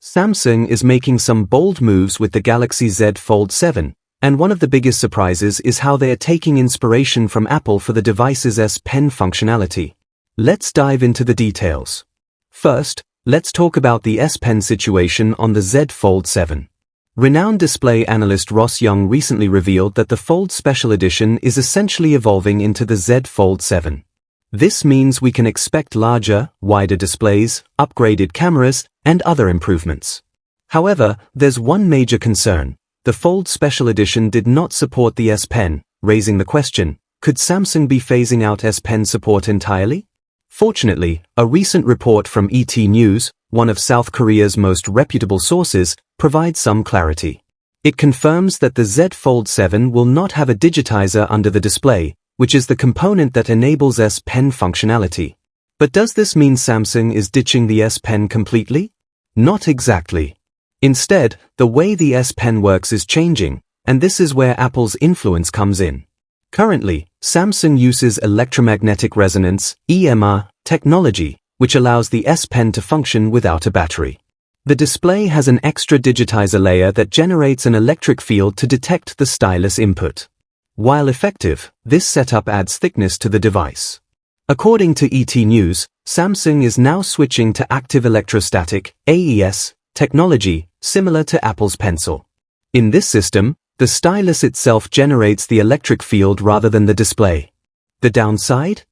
Samsung is making some bold moves with the Galaxy Z Fold 7, and one of the biggest surprises is how they are taking inspiration from Apple for the device's S Pen functionality. Let's dive into the details. First, let's talk about the S Pen situation on the Z Fold 7. Renowned display analyst Ross Young recently revealed that the Fold Special Edition is essentially evolving into the Z Fold 7. This means we can expect larger, wider displays, upgraded cameras, and other improvements. However, there's one major concern. The Fold Special Edition did not support the S Pen, raising the question, could Samsung be phasing out S Pen support entirely? Fortunately, a recent report from ET News, one of South Korea's most reputable sources, provides some clarity. It confirms that the Z Fold 7 will not have a digitizer under the display, which is the component that enables S Pen functionality. But does this mean Samsung is ditching the S Pen completely? Not exactly. Instead, the way the S Pen works is changing, and this is where Apple's influence comes in. Currently, Samsung uses electromagnetic resonance (EMR) technology, which allows the S Pen to function without a battery. The display has an extra digitizer layer that generates an electric field to detect the stylus input. While effective, this setup adds thickness to the device. According to ET News, Samsung is now switching to active electrostatic (AES) technology, similar to Apple's Pencil. In this system, the stylus itself generates the electric field rather than the display. The downside?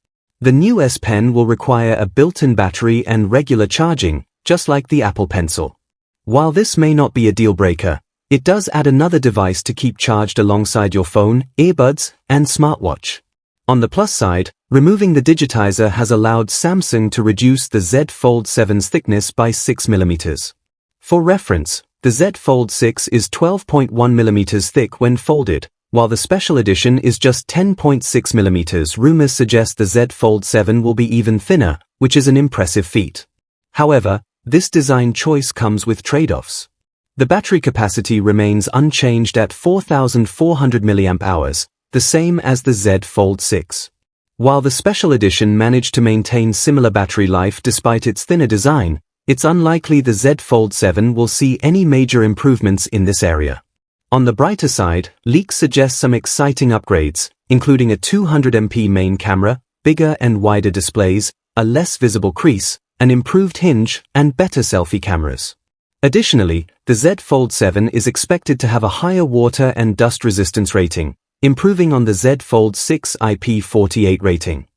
The new S Pen will require a built-in battery and regular charging, just like the Apple Pencil. While this may not be a deal-breaker, it does add another device to keep charged alongside your phone, earbuds, and smartwatch. On the plus side, removing the digitizer has allowed Samsung to reduce the Z Fold 7's thickness by 6 mm. For reference, the Z Fold 6 is 12.1 mm thick when folded, while the Special Edition is just 10.6 mm. Rumors suggest the Z Fold 7 will be even thinner, which is an impressive feat. However, this design choice comes with trade-offs. The battery capacity remains unchanged at 4,400 mAh, the same as the Z Fold 6. While the Special Edition managed to maintain similar battery life despite its thinner design, it's unlikely the Z Fold 7 will see any major improvements in this area. On the brighter side, leaks suggest some exciting upgrades, including a 200MP main camera, bigger and wider displays, a less visible crease, an improved hinge, and better selfie cameras. Additionally, the Z Fold 7 is expected to have a higher water and dust resistance rating, improving on the Z Fold 6 IP48 rating.